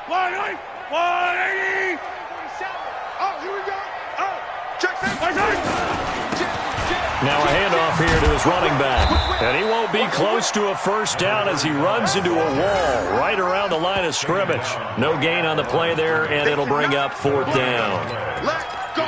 180. Oh, here we go. Oh, check that. Now a handoff here to his running back. And he won't be close to a first down as he runs into a wall right around the line of scrimmage. No gain on the play there, and it'll bring up fourth down. Let's go.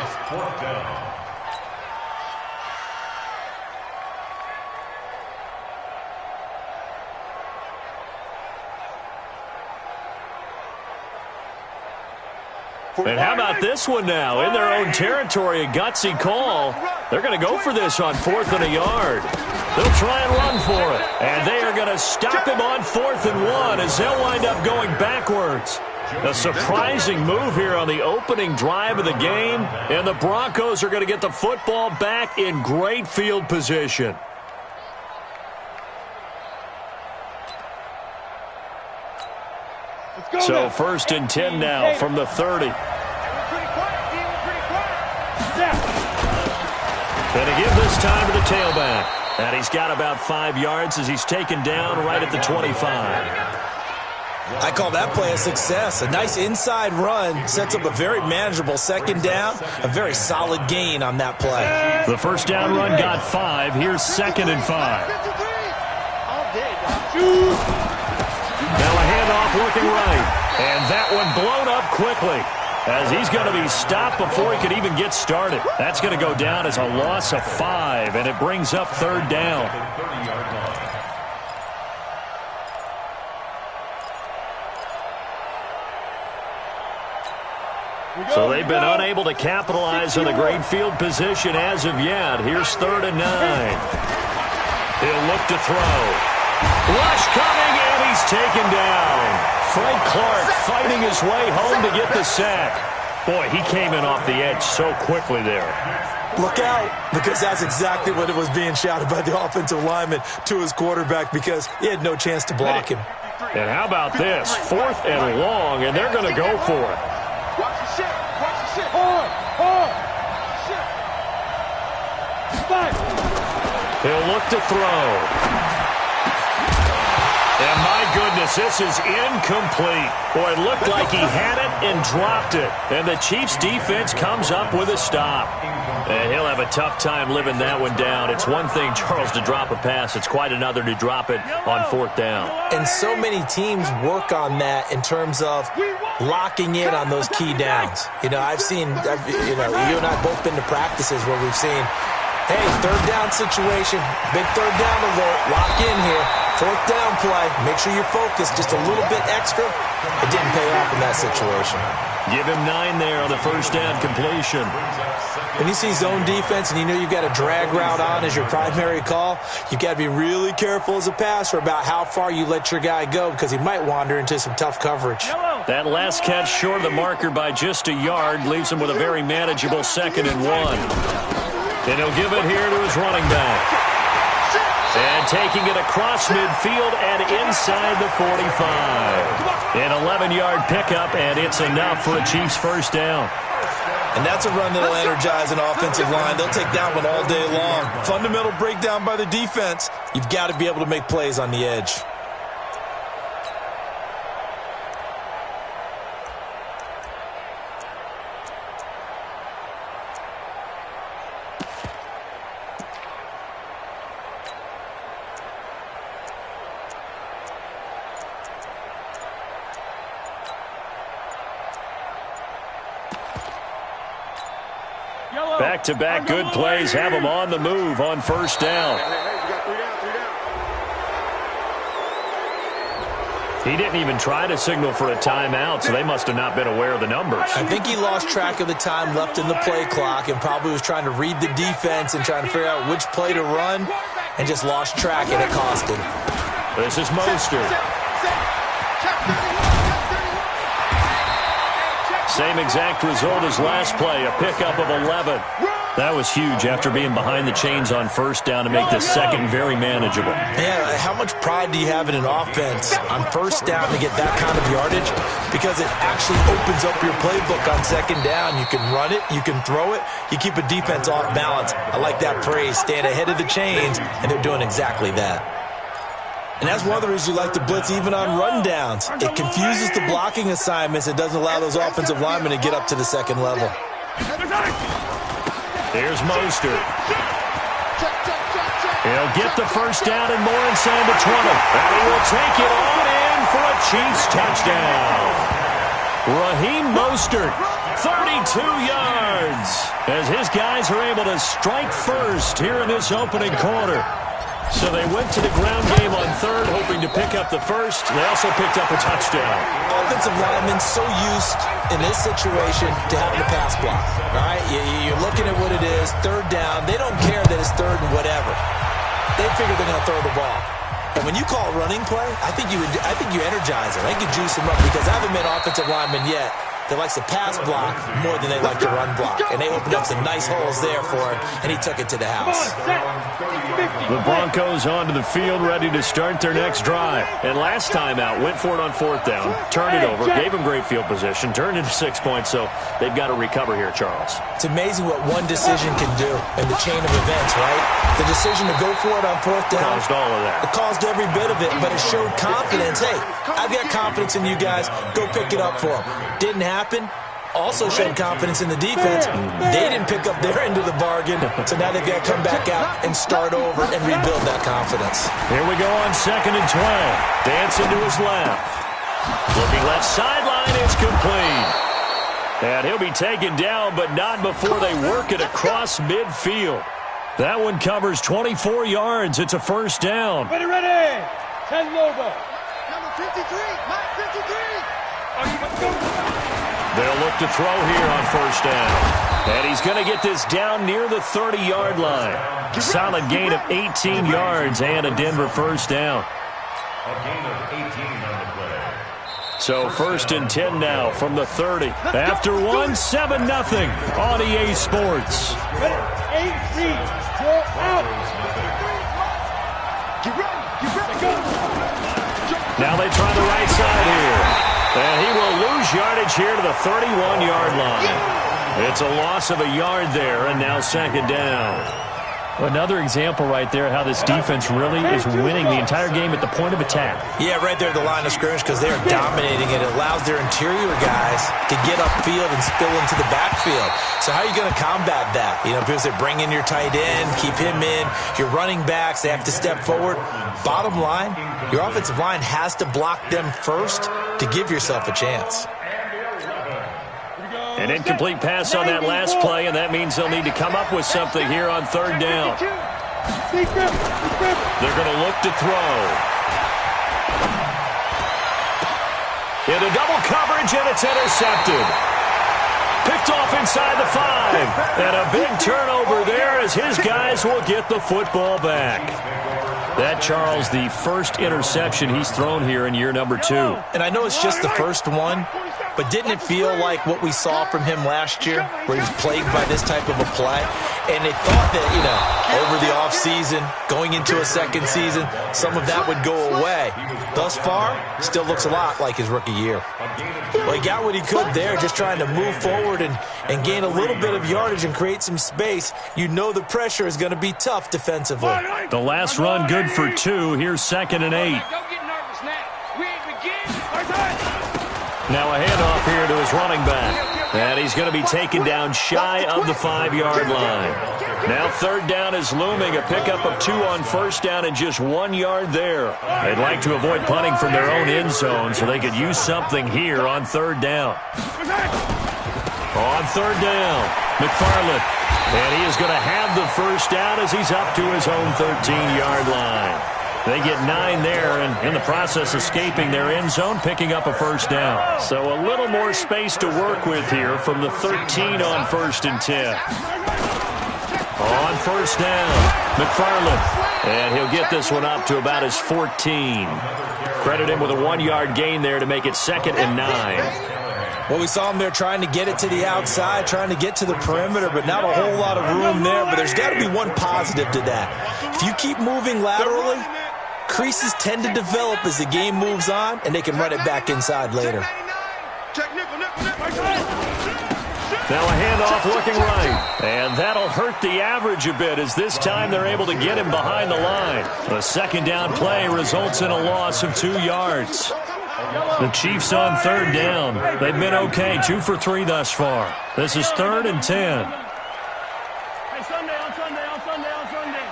And how about this one now? In their own territory, a gutsy call. They're going to go for this on 4th and a yard. They'll try and run for it. And they are going to stop him on 4th and 1 as they'll wind up going backwards. A surprising move here on the opening drive of the game. And the Broncos are going to get the football back in great field position. So 1st and 10 now from the 30. Going to give this time to the tailback. And he's got about 5 yards as he's taken down right at the 25. I call that play a success. A nice inside run sets up a very manageable second down. A very solid gain on that play. The first down run got 5. Here's 2nd and 5. Now a handoff looking right. And that one blown up quickly as he's going to be stopped before he could even get started. That's going to go down as a loss of 5, and it brings up 3rd down. So they've been unable to capitalize on the great field position as of yet. Here's 3rd and 9. He'll look to throw. Rush coming, and he's taken down. Frank Clark fighting his way home to get the sack. Boy, he came in off the edge so quickly there. Look out, because that's exactly what it was being shouted by the offensive lineman to his quarterback, because he had no chance to block him. And how about this? 4th and long, and they're going to go for it. Watch the shit. Watch the shit. Hold. Shit. He'll look to throw. And my goodness, this is incomplete. Boy, it looked like he had it and dropped it. And the Chiefs' defense comes up with a stop. And he'll have a tough time living that one down. It's one thing, Charles, to drop a pass. It's quite another to drop it on 4th down. And so many teams work on that in terms of locking in on those key downs. You know, you and I both been to practices where we've seen, hey, 3rd down situation, big 3rd down alert, lock in here. 4th down play, make sure you're focused just a little bit extra. It didn't pay off in that situation. Give him 9 there on the first down completion. When you see zone defense and you know you've got a drag route on as your primary call, you've got to be really careful as a passer about how far you let your guy go, because he might wander into some tough coverage. That last catch short of the marker by just a yard leaves him with a very manageable 2nd and 1. And he'll give it here to his running back. And taking it across midfield and inside the 45. An 11-yard pickup, and it's enough for a Chiefs first down. And that's a run that'll energize an offensive line. They'll take that one all day long. Fundamental breakdown by the defense. You've got to be able to make plays on the edge. Back-to-back good plays have him on the move on first down. He didn't even try to signal for a timeout, so they must have not been aware of the numbers. I think he lost track of the time left in the play clock and probably was trying to read the defense and trying to figure out which play to run and just lost track, and it cost him. This is Mostert. Same exact result as last play, a pickup of 11. That was huge after being behind the chains on first down to make this second very manageable. Yeah, how much pride do you have in an offense on first down to get that kind of yardage? Because it actually opens up your playbook on second down. You can run it, you can throw it, you keep a defense off balance. I like that phrase, stand ahead of the chains, and they're doing exactly that. And that's one of the reasons you like to blitz even on rundowns. It confuses the blocking assignments. It doesn't allow those offensive linemen to get up to the second level. Here's Mostert. He'll get the first down and more inside the 20. And he will take it on in for a Chiefs touchdown. Raheem Mostert, 32 yards, as his guys are able to strike first here in this opening quarter. So they went to the ground game on third, hoping to pick up the first. They also picked up a touchdown. Offensive linemen so used in this situation to having a pass block. All right, you're looking at what it is, third down. They don't care that it's third and whatever. They figure they're going to throw the ball. And when you call a running play, I think you energize them. I think you juice them up, because I haven't met offensive linemen yet that likes to pass block more than they like to run block. And they opened up some nice holes there for him, and he took it to the house. The Broncos onto the field, ready to start their next drive. And last time out, went for it on fourth down, turned it over, gave them great field position, turned into 6 points, so they've got to recover here, Charles. It's amazing what one decision can do in the chain of events, right? The decision to go for it on fourth down caused all of that. It caused every bit of it, but it showed confidence. Hey, I've got confidence in you guys. Go pick it up for them. Didn't happen. Also showed confidence in the defense. They didn't pick up their end of the bargain, so now they've got to come back out and start over and rebuild that confidence. Here we go on 2nd and 12. Dancing to his left. Looking left sideline, it's complete. And he'll be taken down, but not before they work it across midfield. That one covers 24 yards. It's a first down. Ready. 10 Lobo. Number 53. Mike 53. They'll look to throw here on first down. And he's going to get this down near the 30-yard line. Solid gain of 18 yards and a Denver first down. A gain of 18 on the play. So 1st and 10 now from the 30. After 1, 7-0 on EA Sports. 18. Out. Now they try the right side here. And he will lose yardage here to the 31-yard line. It's a loss of a yard there, and now 2nd down. Another example right there how this defense really is winning the entire game at the point of attack. Yeah, right there at the line of scrimmage, because they're dominating it. It allows their interior guys to get upfield and spill into the backfield. So how are you going to combat that? You know, because they bring in your tight end, keep him in. Your running backs, they have to step forward. Bottom line, your offensive line has to block them first to give yourself a chance. An incomplete pass on that last play, and that means they'll need to come up with something here on 3rd down. They're going to look to throw. Into double coverage, and it's intercepted. Picked off inside the 5. And a big turnover there as his guys will get the football back. That, Charles, the first interception he's thrown here in year number 2. And I know it's just the first one, but didn't it feel like what we saw from him last year, where he was plagued by this type of a play? And they thought that, you know, over the offseason, going into a second season, some of that would go away. Thus far, still looks a lot like his rookie year. Well, he got what he could there, just trying to move forward and gain a little bit of yardage and create some space. You know the pressure is going to be tough defensively. The last run good for 2. Here's 2nd and 8. Don't get nervous now. We ain't begin. Now a handoff here to his running back. And he's going to be taken down shy of the 5-yard line. Now 3rd down is looming. A pickup of 2 on 1st down and just 1 yard there. They'd like to avoid punting from their own end zone so they could use something here on 3rd down. On 3rd down, McFarland. And he is going to have the first down as he's up to his own 13-yard line. They get 9 there, and in the process escaping their end zone, picking up a first down. So a little more space to work with here from the 13 on 1st and 10. On 1st down, McFarland. And he'll get this one up to about his 14. Credit him with a 1-yard gain there to make it 2nd and 9. Well, we saw him there trying to get it to the outside, trying to get to the perimeter, but not a whole lot of room there. But there's got to be one positive to that. If you keep moving laterally, creases tend to develop as the game moves on, and they can run it back inside later. Now a handoff looking right, and that'll hurt the average. coverage a bit, as this time they're able to get him behind the line. A second down play results in a loss of 2 yards. The Chiefs on third down. They've been okay, 2 for 3 thus far. This is 3rd and 10. Hey, Sunday, on Sunday, on Sunday, on Sunday.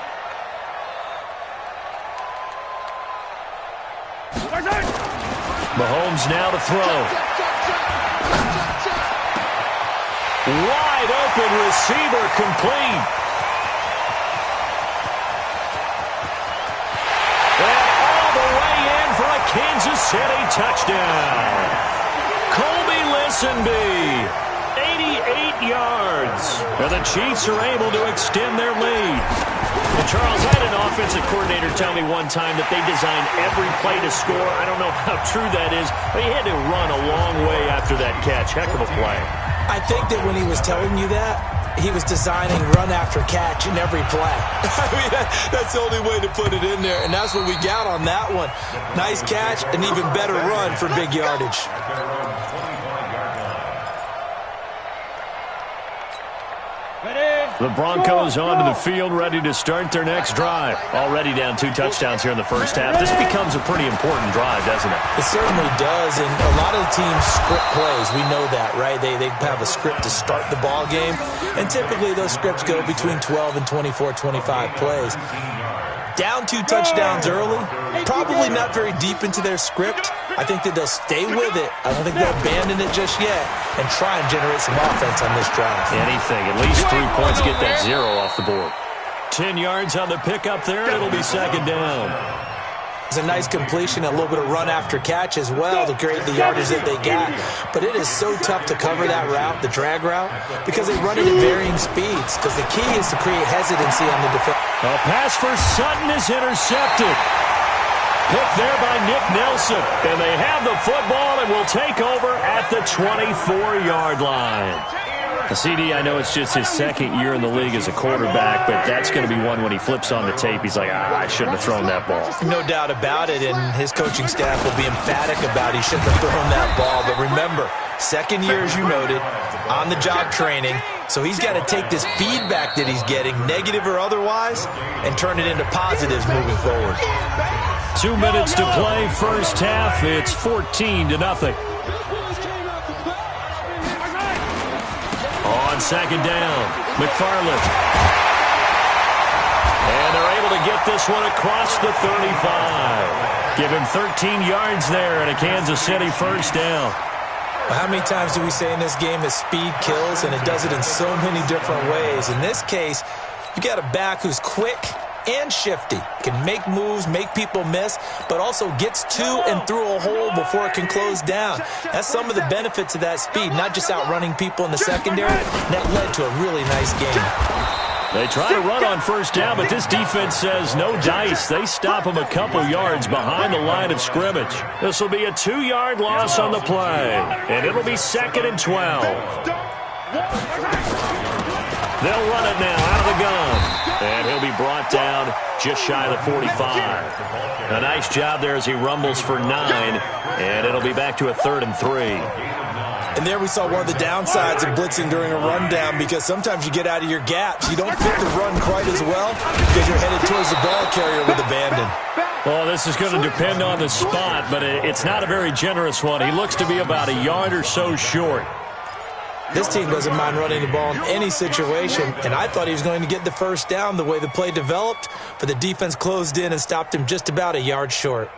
Mahomes now to throw. Wide open receiver, complete. And all the way in for a Kansas City touchdown. Colby Listenby, 88 yards. And the Chiefs are able to extend their lead. Well, Charles, I had an offensive coordinator tell me one time that they designed every play to score. I don't know how true that is, but he had to run a long way after that catch. Heck of a play. I think that when he was telling you that, he was designing run after catch in every play. I mean, that's the only way to put it in there, and that's what we got on that one. Nice catch, an even better run for big yardage. The Broncos onto the field, ready to start their next drive. Already down 2 touchdowns here in the first half. This becomes a pretty important drive, doesn't it? It certainly does, and a lot of the teams script plays. We know that, right? They have a script to start the ball game, and typically those scripts go between 12 and 24, 25 plays. Down 2 touchdowns early, probably not very deep into their script. I think that they'll stay with it. I don't think they'll abandon it just yet and try and generate some offense on this drive. Anything. At least 3 points, get that 0 off the board. 10 yards on the pickup there, and it'll be second down. It's a nice completion, a little bit of run after catch as well to create the yardage that they got. But it is so tough to cover that route, the drag route, because they run it at varying speeds. Because the key is to create hesitancy on the defense. A pass for Sutton is intercepted. Picked there by Nick Nelson. And they have the football and will take over at the 24-yard line. The CD, I know it's just his second year in the league as a quarterback, but that's going to be one when he flips on the tape. He's like, I shouldn't have thrown that ball. No doubt about it, and his coaching staff will be emphatic about he shouldn't have thrown that ball. But remember, second year, as you noted, on-the-job training, so he's got to take this feedback that he's getting, negative or otherwise, and turn it into positives moving forward. 2 minutes to play, first half. It's 14-0. On second down, McFarland. And they're able to get this one across the 35. Give him 13 yards there and a Kansas City first down. How many times do we say in this game that speed kills, and it does it in so many different ways? In this case, you got a back who's quick and shifty, can make moves, make people miss, but also gets to and through a hole before it can close down. That's some of the benefits of that speed, not just outrunning people in the secondary. That led to a really nice game. They try to run on first down, but this defense says no dice. They stop him a couple yards behind the line of scrimmage. This will be a 2-yard loss on the play, and it'll be 2nd and 12. They'll run it now out of the gun. And he'll be brought down just shy of the 45. A nice job there as he rumbles for 9. And it'll be back to a 3rd and 3. And there we saw one of the downsides of blitzing during a rundown, because sometimes you get out of your gaps. You don't fit the run quite as well because you're headed towards the ball carrier with abandon. Well, this is going to depend on the spot, but it's not a very generous one. He looks to be about a yard or so short. This team doesn't mind running the ball in any situation, and I thought he was going to get the first down the way the play developed, but the defense closed in and stopped him just about a yard short.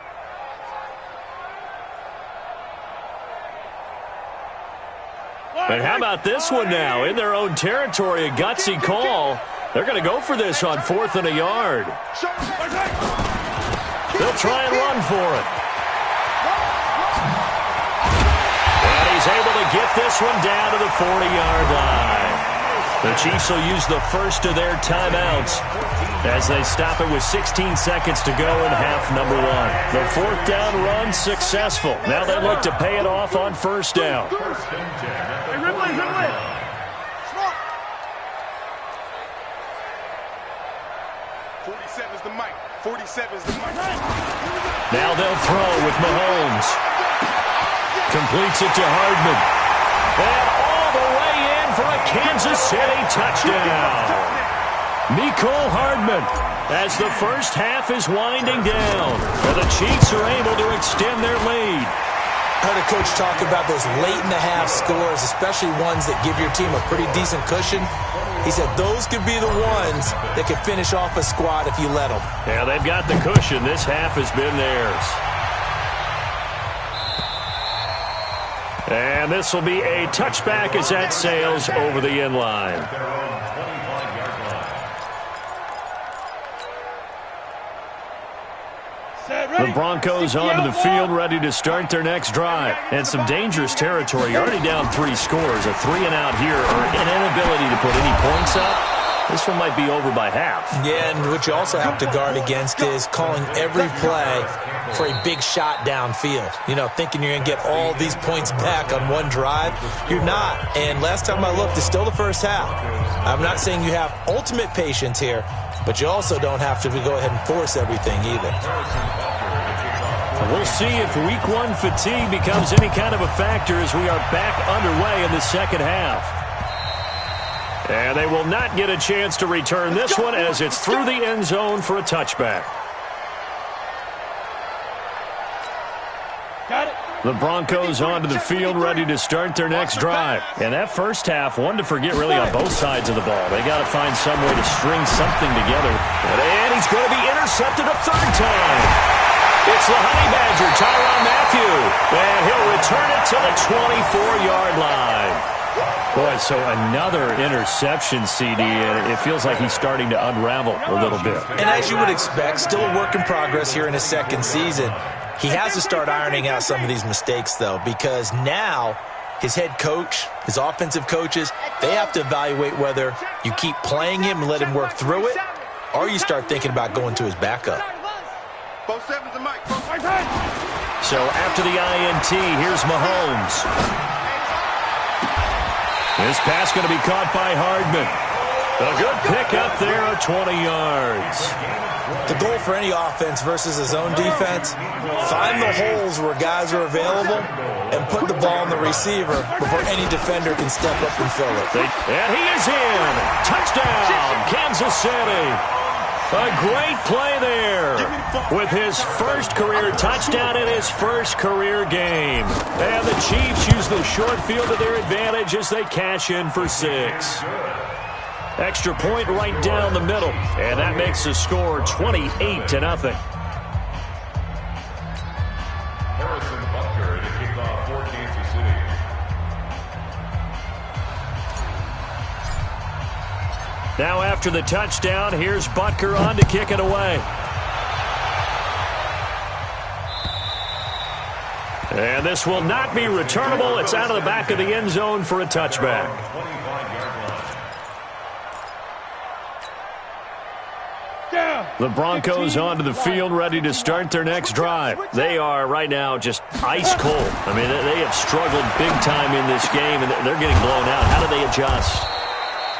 But how about this one now? In their own territory, a gutsy call. They're going to go for this on 4th and a yard. They'll try and run for it. He's able to get this one down to the 40-yard line. The Chiefs will use the first of their timeouts as they stop it with 16 seconds to go in half number 1. The 4th down run successful. Now they look to pay it off on first down. 47's the mic. 47's the mic. Now they'll throw with Mahomes. Completes it to Hardman. And all the way in for a Kansas City touchdown. Nicole Hardman, as the first half is winding down, and the Chiefs are able to extend their lead. I heard a coach talk about those late-in-the-half scores, especially ones that give your team a pretty decent cushion. He said those could be the ones that could finish off a squad if you let them. Yeah, they've got the cushion. This half has been theirs. And this will be a touchback as that sails over the end line. The Broncos onto the field, ready to start their next drive. And some dangerous territory. You're already down 3 scores. A 3-and-out here, or an inability to put any points up. This one might be over by half. Yeah, and what you also have to guard against is calling every play for a big shot downfield. You know, thinking you're going to get all these points back on one drive. You're not. And last time I looked, it's still the first half. I'm not saying you have ultimate patience here, but you also don't have to go ahead and force everything either. We'll see if week 1 fatigue becomes any kind of a factor as we are back underway in the second half. And they will not get a chance to return this one as it's through the end zone for a touchback. Got it. The Broncos onto the field, ready to start their next drive. And that first half, one to forget really on both sides of the ball. They got to find some way to string something together. And he's going to be intercepted a third time. It's the Honey Badger, Tyrann Mathieu. And he'll return it to the 24-yard line. Boy, so another interception, CD, and it feels like he's starting to unravel a little bit. And as you would expect, still a work in progress here in his second season. He has to start ironing out some of these mistakes, though, because now his head coach, his offensive coaches, they have to evaluate whether you keep playing him and let him work through it, or you start thinking about going to his backup. So after the INT, here's Mahomes. This pass going to be caught by Hardman. A good pick up there at 20 yards. The goal for any offense versus his own defense, find the holes where guys are available and put the ball on the receiver before any defender can step up and fill it. And he is in. Touchdown, Kansas City. A great play there with his first career touchdown in his first career game. And the Chiefs use the short field to their advantage as they cash in for 6. Extra point right down the middle, and that makes the score 28-0. Harrison Butker to kick off for Kansas City. Now after the touchdown, here's Butker on to kick it away. And this will not be returnable. It's out of the back of the end zone for a touchback. The Broncos onto the field, ready to start their next drive. They are right now just ice cold. I mean, they have struggled big time in this game, and they're getting blown out. How do they adjust?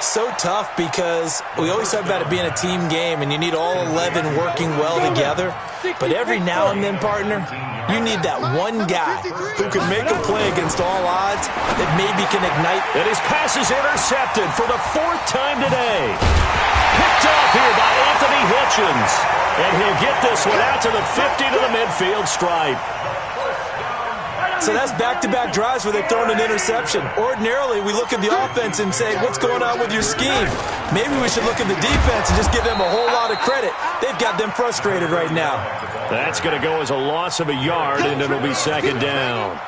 So tough because we always talk about it being a team game and you need all 11 working well together. But every now and then, partner, you need that one guy who can make a play against all odds that maybe can ignite. And his pass is intercepted for the 4th time today. Picked off here by Anthony Hitchens. And he'll get this one out to the 50 to the midfield stripe. So that's back-to-back drives where they've thrown an interception. Ordinarily, we look at the offense and say, what's going on with your scheme? Maybe we should look at the defense and just give them a whole lot of credit. They've got them frustrated right now. That's going to go as a loss of a yard, and it'll be second down.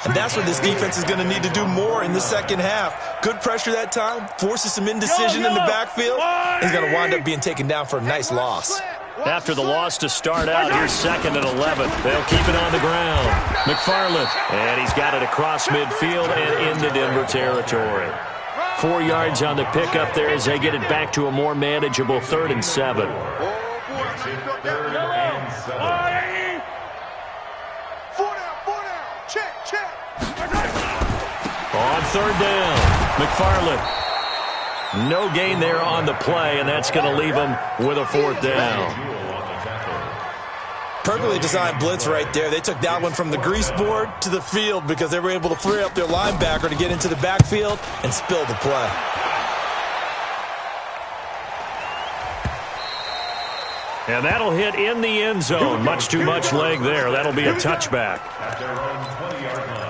And that's what this defense is going to need to do more in the second half. Good pressure that time, forces some indecision in the backfield. He's going to wind up being taken down for a nice loss. After the loss to start out, here's 2nd and 11. They'll keep it on the ground. McFarland, and he's got it across midfield and into Denver territory. 4 yards on the pickup there as they get it back to a more manageable 3rd and 7. On 3rd down, McFarland. No gain there on the play, and that's going to leave them with a 4th down. Perfectly designed blitz right there. They took that one from the grease board to the field because they were able to free up their linebacker to get into the backfield and spill the play. And that'll hit in the end zone. Much too much leg there. That'll be a touchback. At their own 20-yard line.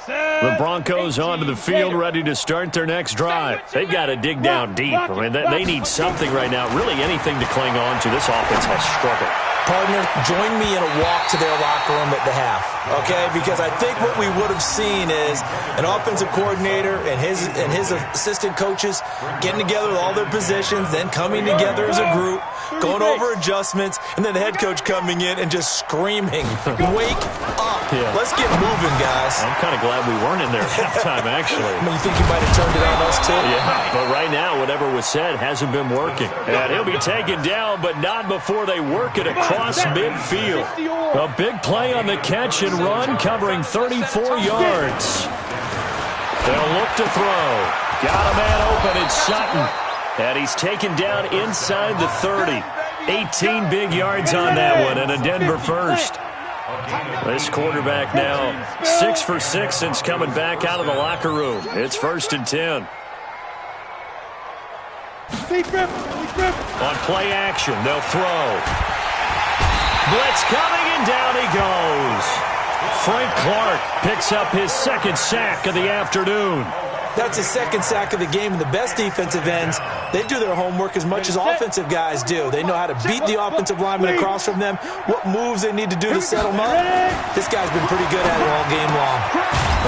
The Broncos onto the field, ready to start their next drive. They've got to dig down deep. I mean, they need something right now, really anything to cling on to. This offense has struggled. Partner, join me in a walk to their locker room at the half, okay? Because I think what we would have seen is an offensive coordinator and his assistant coaches getting together with all their positions, then coming together as a group, going over adjustments, and then the head coach coming in and just screaming, "Wake up. Yeah. Let's get moving, guys." I'm kind of glad we weren't in there at halftime, actually. I mean, you think you might have turned it on us, too? Yeah, but right now, whatever was said hasn't been working. And he'll be taken down, but not before they work it across midfield. A big play on the catch and run, covering 34 yards. They'll look to throw. Got a man open, it's Sutton. And he's taken down inside the 30. 18 big yards on that one, and a Denver first. This quarterback now 6 for 6 since coming back out of the locker room. It's 1st and 10. On play action, they'll throw. Blitz coming, and down he goes. Frank Clark picks up his 2nd sack of the afternoon. That's his 2nd sack of the game, and the best defensive ends, they do their homework as much as offensive guys do. They know how to beat the offensive lineman across from them, what moves they need to do to set them up. This guy's been pretty good at it all game long.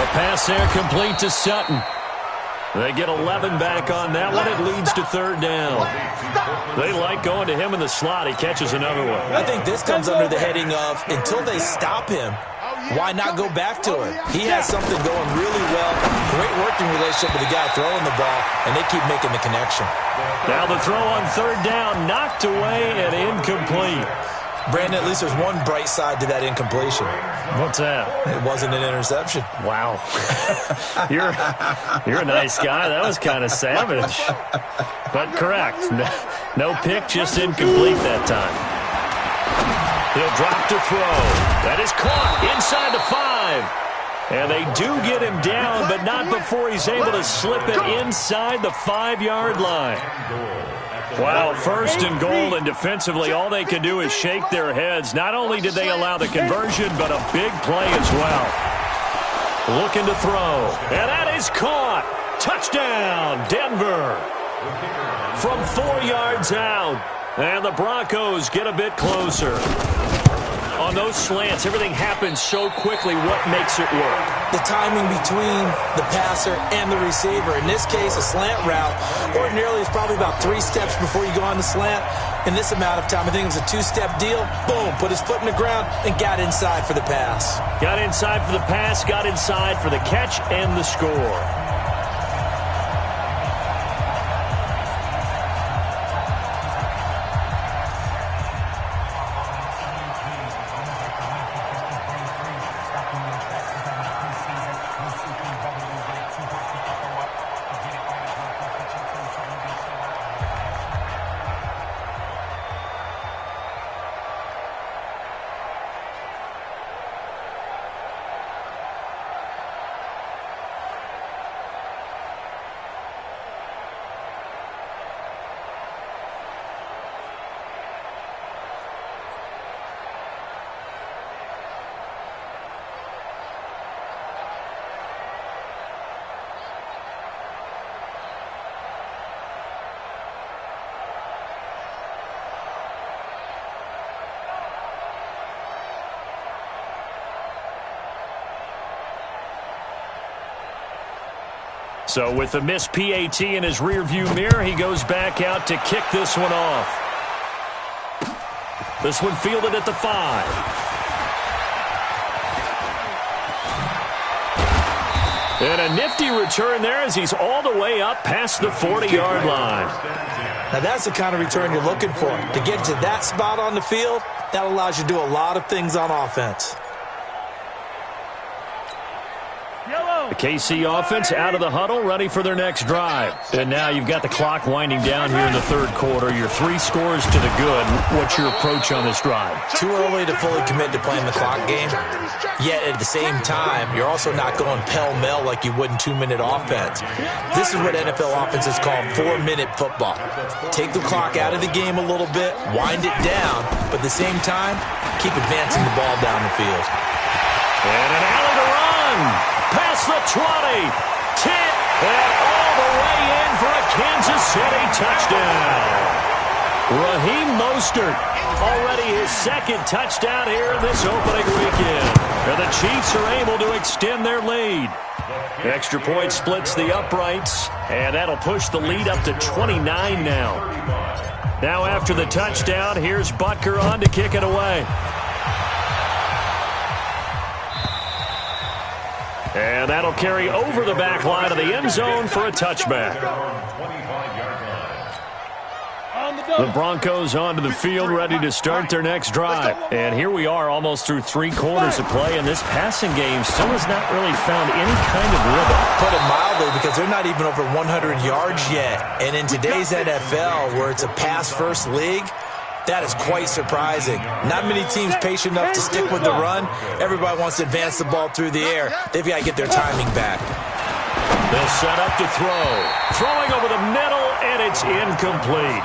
A pass there complete to Sutton. They get 11 back on that one. It leads to 3rd down. They like going to him in the slot. He catches another one. I think this comes under the heading of, until they stop him, why not go back to him? He has something going really well. Great working relationship with the guy throwing the ball, and they keep making the connection. Now the throw on 3rd down, knocked away and incomplete. Brandon, at least there's one bright side to that incompletion. What's that? It wasn't an interception. Wow. You're a nice guy. That was kind of savage. But correct. No pick, just incomplete that time. He'll drop to throw. That is caught inside the 5. And they do get him down, but not before he's able to slip it inside the 5-yard line. Wow, 1st and goal, and defensively all they can do is shake their heads. Not only did they allow the conversion, but a big play as well. Looking to throw, and that is caught. Touchdown, Denver. From 4 yards out, and the Broncos get a bit closer. On those slants, everything happens so quickly. What makes it work? The timing between the passer and the receiver. In this case, a slant route ordinarily is probably about 3 steps before you go on the slant. In this amount of time, I think it was a 2-step deal. Boom, put his foot in the ground and got inside for the pass. Got inside for the pass, got inside for the catch and the score. So with the missed PAT in his rearview mirror, he goes back out to kick this one off. This one fielded at the 5. And a nifty return there as he's all the way up past the 40-yard line. Now that's the kind of return you're looking for. To get to that spot on the field, that allows you to do a lot of things on offense. The KC offense out of the huddle, ready for their next drive. And now you've got the clock winding down here in the third quarter. You're 3 scores to the good. What's your approach on this drive? Too early to fully commit to playing the clock game. Yet at the same time, you're also not going pell-mell like you would in 2-minute offense. This is what NFL offenses call 4-minute football. Take the clock out of the game a little bit, wind it down, but at the same time, keep advancing the ball down the field. And an alley to run. Past the 20. 10. And all the way in for a Kansas City touchdown. Raheem Mostert. Already his second touchdown here in this opening weekend. And the Chiefs are able to extend their lead. The extra point splits the uprights, and that'll push the lead up to 29 now. Now after the touchdown, here's Butker on to kick it away. And that'll carry over the back line of the end zone for a touchback. The Broncos onto the field, ready to start their next drive. And here we are almost through 3 quarters of play, and this passing game still has not really found any kind of rhythm. Put it mildly, because they're not even over 100 yards yet. And in today's NFL, where it's a pass-first league, that is quite surprising. Not many teams patient enough to stick with the run. Everybody wants to advance the ball through the air. They've got to get their timing back. They'll set up to throw. Throwing over the middle, and it's incomplete.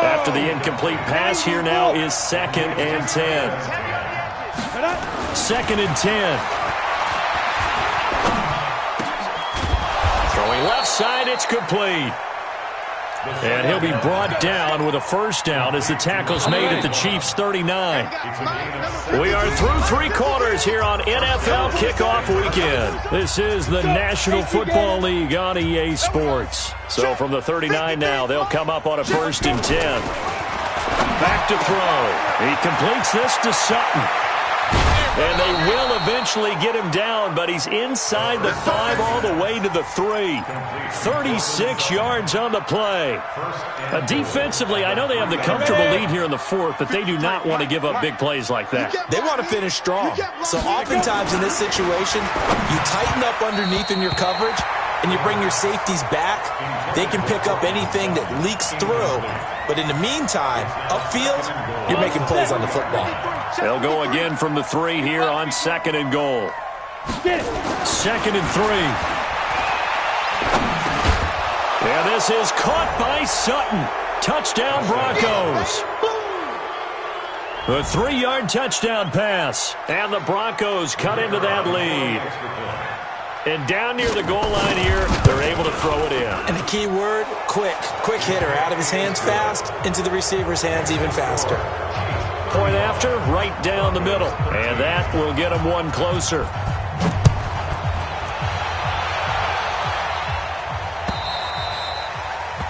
After the incomplete pass, here now is 2nd and 10. 2nd and 10. Throwing left side, it's complete. And he'll be brought down with a first down as the tackle's made at the Chiefs' 39. We are through 3 quarters here on NFL Kickoff Weekend. This is the National Football League on EA Sports. So from the 39 now, they'll come up on a 1st and 10. Back to throw. He completes this to Sutton. And they will eventually get him down, but he's inside the 5 all the way to the 3. 36 yards on the play. Defensively, I know they have the comfortable lead here in the 4th, but they do not want to give up big plays like that. They want to finish strong. So oftentimes in this situation, you tighten up underneath in your coverage, and you bring your safeties back. They can pick up anything that leaks through. But in the meantime, upfield, you're making plays on the football. They'll go again from the 3 here on 2nd and goal. 2nd and 3. Yeah, this is caught by Sutton. Touchdown Broncos. A 3-yard touchdown pass. And the Broncos cut into that lead. And down near the goal line here, they're able to throw it in. And the key word, quick. Quick hitter. Out of his hands fast, into the receiver's hands even faster. Point after, right down the middle. And that will get him one closer.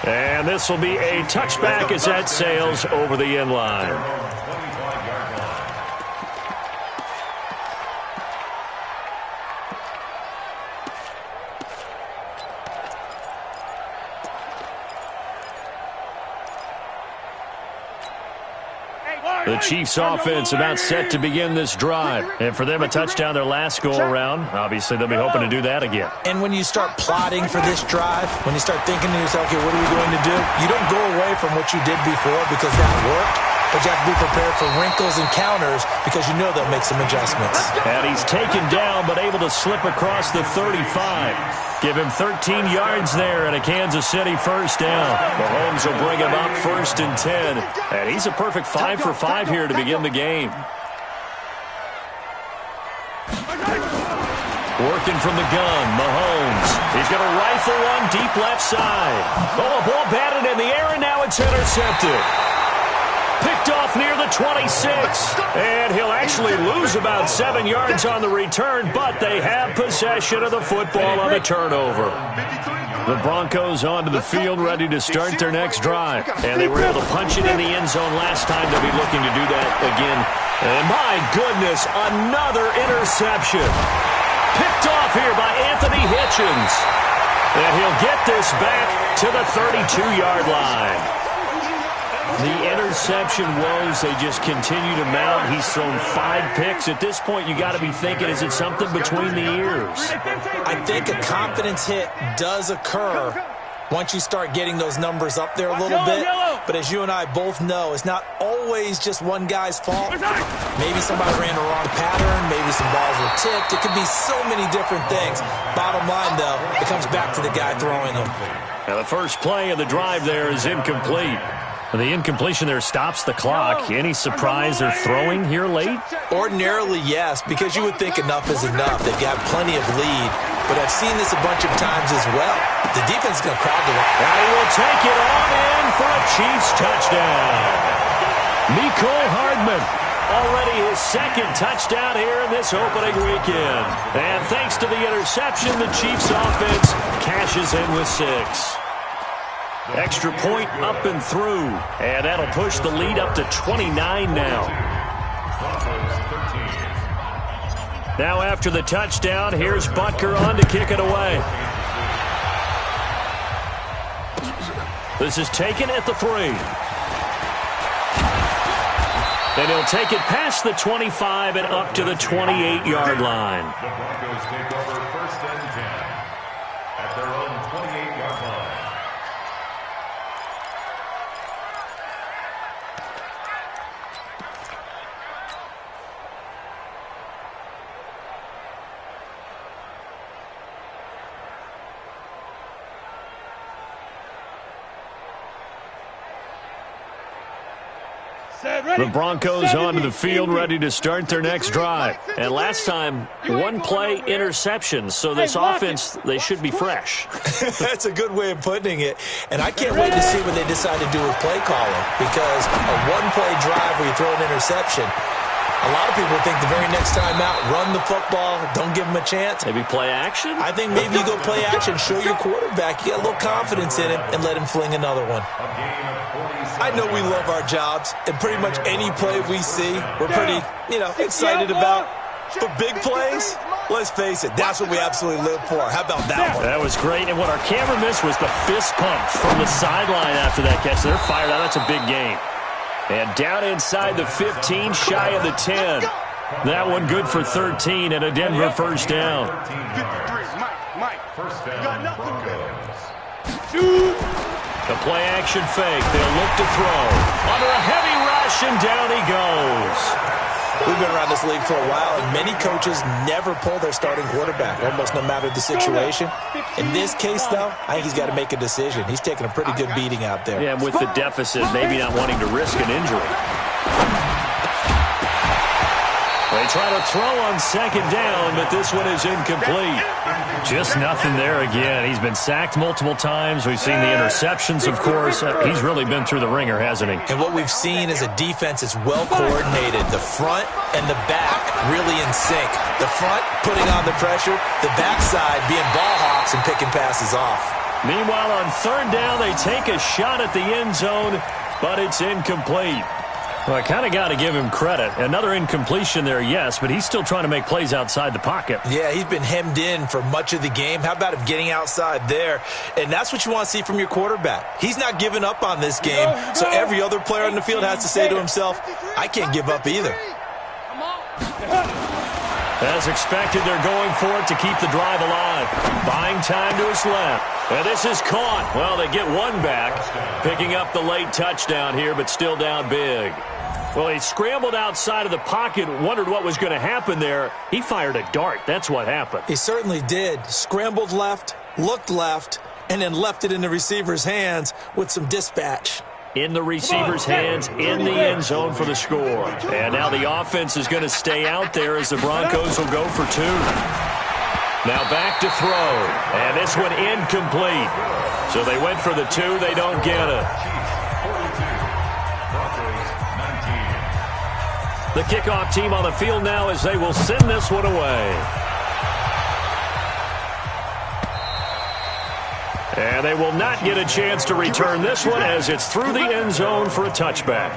And this will be a touchback as that sails over the end line. The Chiefs offense about set to begin this drive. And for them, a touchdown their last go-around. Obviously, they'll be hoping to do that again. And when you start plotting for this drive, when you start thinking to yourself, okay, what are we going to do? You don't go away from what you did before because that worked. But you have to be prepared for wrinkles and counters because you know they'll make some adjustments. And he's taken down but able to slip across the 35. Give him 13 yards there and a Kansas City first down. Mahomes will bring him up 1st and 10. And he's a perfect 5 for 5 here to begin the game. Working from the gun, Mahomes. He's going to rifle one deep left side. Oh, a ball batted in the air, and now it's intercepted. Picked off near the 26. And he'll actually lose about 7 yards on the return, but they have possession of the football on the turnover. The Broncos onto the field, ready to start their next drive. And they were able to punch it in the end zone last time. They'll be looking to do that again. And my goodness, another interception. Picked off here by Anthony Hitchens. And he'll get this back to the 32-yard line. The interception woes, they just continue to mount. He's thrown 5 picks. At this point, you got to be thinking, is it something between the ears? I think a confidence hit does occur once you start getting those numbers up there a little bit. But as you and I both know, it's not always just one guy's fault. Maybe somebody ran the wrong pattern. Maybe some balls were tipped. It could be so many different things. Bottom line, though, it comes back to the guy throwing them. Now, the first play of the drive there is incomplete. The incompletion there stops the clock. Any surprise they're throwing here late? Ordinarily, yes, because you would think enough is enough. They've got plenty of lead, but I've seen this a bunch of times as well. The defense is going to crowd the line. And he will take it on in for a Chiefs touchdown. Mecole Hardman, already his second touchdown here in this opening weekend. And thanks to the interception, the Chiefs offense cashes in with 6. Extra point up and through, and that'll push the lead up to 29 now. Now after the touchdown, here's Butker on to kick it away. This is taken at the 3. And he'll take it past the 25 and up to the 28-yard line. The Broncos take over 1st and 10 at their own 28-yard line. The Broncos onto the field ready to start their next drive. And last time, 1 play interception. So this offense, they should be fresh. That's a good way of putting it. And I can't wait to see what they decide to do with play calling. Because a 1-play drive where you throw an interception, a lot of people think the very next time out, run the football, don't give them a chance. Maybe play action? I think maybe you go play action, show your quarterback, you get a little confidence in him, and let him fling another one. I know we love our jobs, and pretty much any play we see, we're pretty, excited about. But big plays, let's face it, that's what we absolutely live for. How about that one? That was great, and what our camera missed was the fist pump from the sideline after that catch. They're fired out. That's a big game. And down inside the 15, shy of the 10. That one good for 13 and a Denver first down. First down, Broncos. The play action fake. They'll look to throw. Under a heavy rush, and down he goes. We've been around this league for a while, and many coaches never pull their starting quarterback, almost no matter the situation. In this case, though, I think he's got to make a decision. He's taking a pretty good beating out there. Yeah, and with the deficit, maybe not wanting to risk an injury. They try to throw on second down, but this one is incomplete. Just nothing there again. He's been sacked multiple times. We've seen the interceptions, of course. He's really been through the ringer, hasn't he? And what we've seen is a defense that's well coordinated. The front and the back really in sync. The front putting on the pressure, the backside being ball hawks and picking passes off. Meanwhile, on third down, they take a shot at the end zone, but it's incomplete. Well, I kind of got to give him credit. Another incompletion there, yes, but he's still trying to make plays outside the pocket. Yeah, he's been hemmed in for much of the game. How about him getting outside there? And that's what you want to see from your quarterback. He's not giving up on this game, so every other player on the field has to say to himself, I can't give up either. As expected, they're going for it to keep the drive alive. Buying time to his left. And this is caught. Well, they get one back, picking up the late touchdown here, but still down big. Well, he scrambled outside of the pocket, wondered what was going to happen there. He fired a dart. That's what happened. He certainly did. Scrambled left, looked left, and then left it in the receiver's hands with some dispatch. In the receiver's hands, in the end zone for the score. And now the offense is going to stay out there as the Broncos will go for 2. Now back to throw. And this one incomplete. So they went for the 2. They don't get it. The kickoff team on the field now as they will send this one away. And they will not get a chance to return this one as it's through the end zone for a touchback.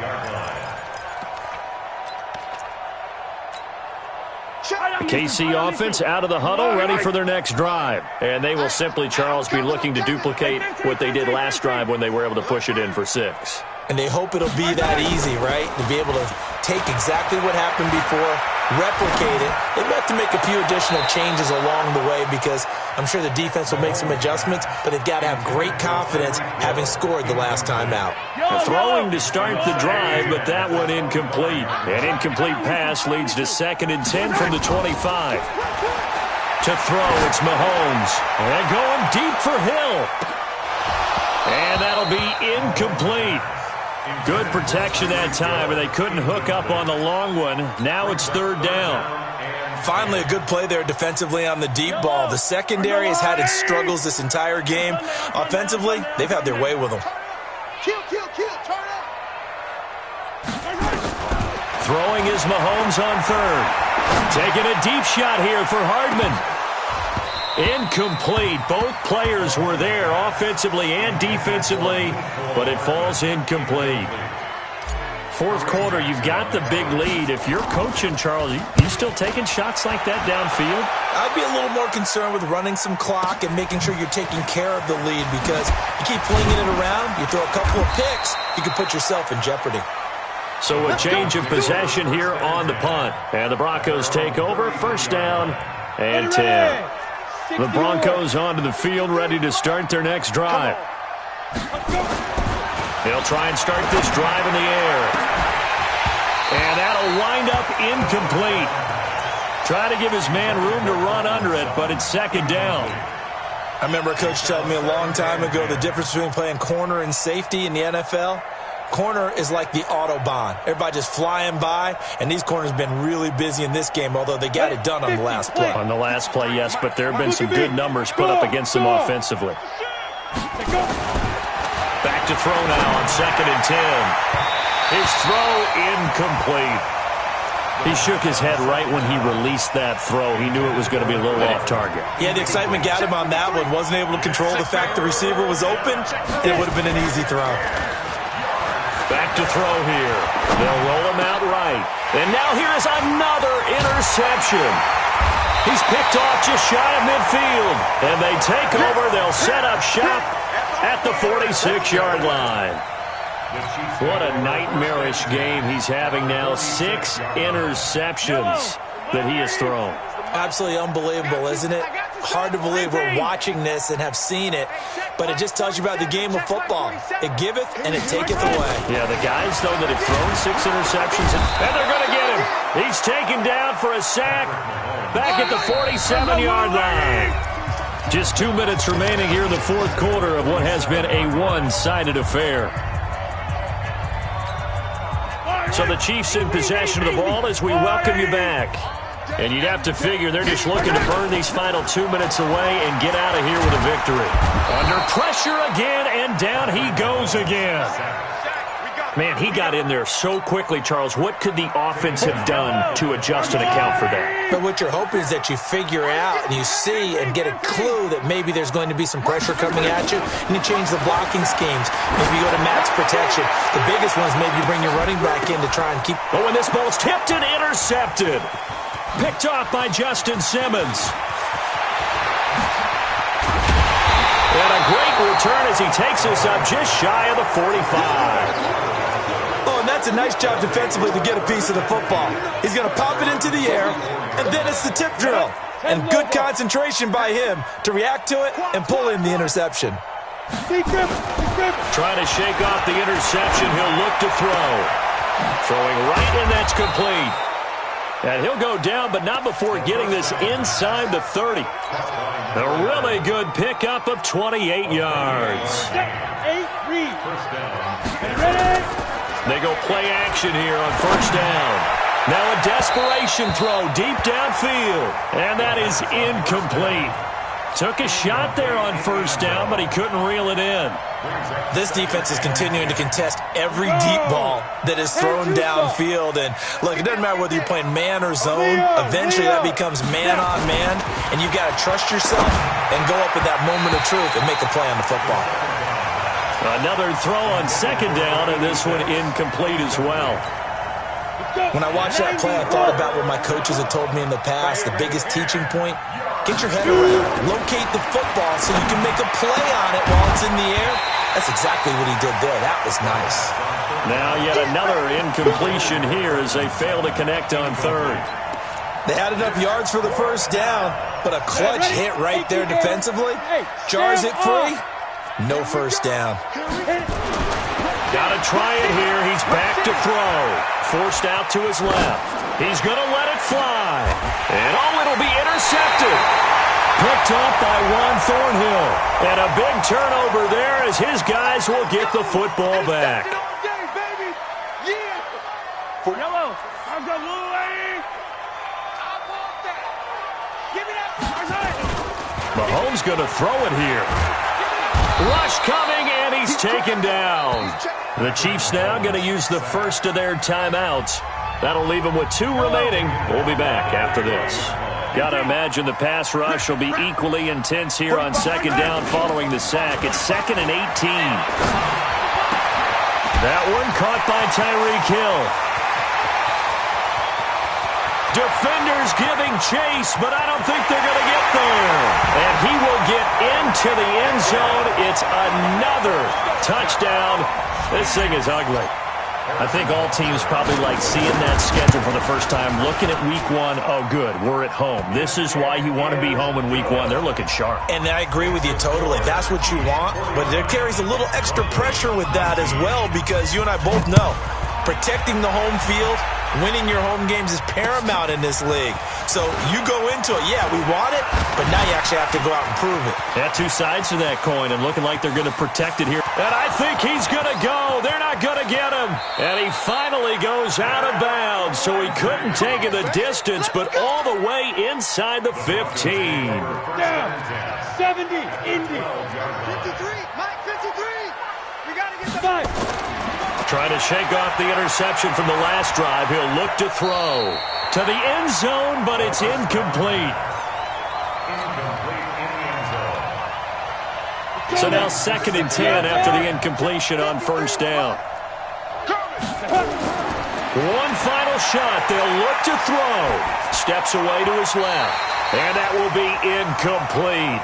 KC offense out of the huddle, ready for their next drive. And they will simply, Charles, be looking to duplicate what they did last drive when they were able to push it in for 6. And they hope it'll be that easy, right? To be able to take exactly what happened before, replicate it. They've got to make a few additional changes along the way because I'm sure the defense will make some adjustments, but they've got to have great confidence having scored the last time out. Throwing to start the drive, but that one incomplete. An incomplete pass leads to 2nd and 10 from the 25. To throw, it's Mahomes. And going deep for Hill. And that'll be incomplete. Good protection that time, and they couldn't hook up on the long one. Now it's 3rd down. Finally, a good play there defensively on the deep ball. The secondary has had its struggles this entire game. Offensively, they've had their way with them. Turn up. Throwing is Mahomes on 3rd. Taking a deep shot here for Hardman. Incomplete. Both players were there offensively and defensively, but it falls incomplete. 4th quarter, you've got the big lead. If you're coaching, Charles, you still taking shots like that downfield? I'd be a little more concerned with running some clock and making sure you're taking care of the lead because you keep flinging it around, you throw a couple of picks, you can put yourself in jeopardy. So a change of possession here on the punt. And the Broncos take over. 1st down and 10. The Broncos onto the field, ready to start their next drive. He'll try and start this drive in the air. And that'll wind up incomplete. Try to give his man room to run under it, but it's 2nd down. I remember a coach telling me a long time ago the difference between playing corner and safety in the NFL. Corner is like the Autobahn. Everybody just flying by, and these corners have been really busy in this game, although they got it done on the last play. On the last play, yes, but there have been some good numbers put up against them offensively. Back to throw now on 2nd and 10. His throw incomplete. He shook his head right when he released that throw. He knew it was going to be a little off target. Yeah, the excitement got him on that one. Wasn't able to control the fact the receiver was open. It would have been an easy throw. Back to throw here. They'll roll him out right. And now here is another interception. He's picked off just shy of midfield. And they take over. They'll set up shop at the 46-yard line. What a nightmarish game he's having now. 6 interceptions that he has thrown. Absolutely unbelievable, isn't it? Hard to believe we're watching this and have seen it, but it just tells you about the game of football. It giveth and it taketh away. Yeah, the guys, though, that have thrown 6 interceptions, and they're going to get him. He's taken down for a sack back at the 47-yard line. Just 2 minutes remaining here in the 4th quarter of what has been a one-sided affair. So the Chiefs in possession of the ball as we welcome you back. And you'd have to figure they're just looking to burn these final 2 minutes away and get out of here with a victory. Under pressure again, and down he goes again. Man, he got in there so quickly, Charles. What could the offense have done to adjust and account for that? But what you're hoping is that you figure out and you see and get a clue that maybe there's going to be some pressure coming at you, and you change the blocking schemes. Maybe you go to max protection. The biggest one is maybe you bring your running back in to try and keep... Oh, and this ball's tipped and intercepted. Picked off by Justin Simmons. And a great return as he takes us up just shy of the 45. Oh, and that's a nice job defensively to get a piece of the football. He's going to pop it into the air, and then it's the tip drill. And good concentration by him to react to it and pull in the interception. Trying to shake off the interception. He'll look to throw. Throwing right, and that's complete. And he'll go down, but not before getting this inside the 30. A really good pickup of 28 yards. They go play action here on 1st down. Now a desperation throw deep downfield. And that is incomplete. Took a shot there on 1st down, but he couldn't reel it in. This defense is continuing to contest every deep ball that is thrown downfield. And look, it doesn't matter whether you're playing man or zone. Eventually that becomes man on man, and you've got to trust yourself and go up at that moment of truth and make a play on the football. Another throw on 2nd down, and this one incomplete as well. When I watched that play, I thought about what my coaches had told me in the past. The biggest teaching point, get your head around. Locate the football so you can make a play on it while it's in the air. That's exactly what he did there. That was nice. Now yet another incompletion here as they fail to connect on third. They had enough yards for the first down, but a clutch hit right there defensively. Jars it free. No first down. Gotta try it here. He's back to throw. Forced out to his left. He's gonna let it fly. And it'll be intercepted. Picked up by Juan Thornhill. And a big turnover there as his guys will get the football back. For yellow, I've got Lou Lane. I want that. Give me that. Mahomes going to throw it here. Rush coming, and he's taken down. The Chiefs now going to use the first of their timeouts. That'll leave them with 2 remaining. We'll be back after this. Got to imagine the pass rush will be equally intense here on second down following the sack. It's 2nd and 18. That one caught by Tyreek Hill. Defenders giving chase, but I don't think they're going to get there. And he will get into the end zone. It's another touchdown. This thing is ugly. I think all teams probably like seeing that schedule for the first time, looking at week 1. Oh, good, we're at home. This is why you want to be home in week 1. They're looking sharp. And I agree with you totally. That's what you want, but there carries a little extra pressure with that as well because you and I both know protecting the home field, winning your home games is paramount in this league. So you go into it, yeah, we want it, but now you actually have to go out and prove it. Yeah, 2 sides to that coin and looking like they're going to protect it here. And I think he's going to go. They're not going to get him. And he finally goes out of bounds, so he couldn't take it the distance, but all the way inside the 15. Down. 70, Indy. 53, Mike, 53. We got to get the 5. Trying to shake off the interception from the last drive. He'll look to throw to the end zone, but it's incomplete. So now 2nd and 10 after the incompletion on first down. One final shot. They'll look to throw. Steps away to his left. And that will be incomplete.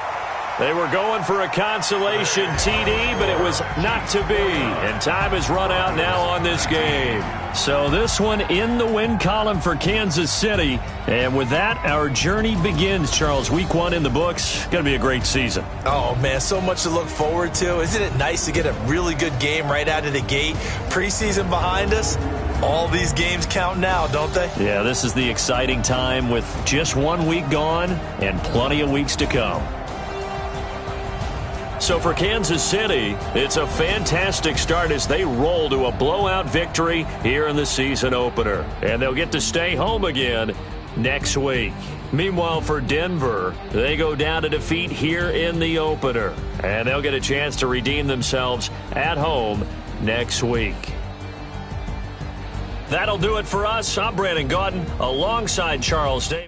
They were going for a consolation TD, but it was not to be. And time has run out now on this game. So this one in the win column for Kansas City. And with that, our journey begins, Charles. Week 1 in the books. Going to be a great season. Oh, man, so much to look forward to. Isn't it nice to get a really good game right out of the gate? Preseason behind us. All these games count now, don't they? Yeah, this is the exciting time with just 1 week gone and plenty of weeks to come. So for Kansas City, it's a fantastic start as they roll to a blowout victory here in the season opener. And they'll get to stay home again next week. Meanwhile, for Denver, they go down to defeat here in the opener. And they'll get a chance to redeem themselves at home next week. That'll do it for us. I'm Brandon Gaudin alongside Charles Davis.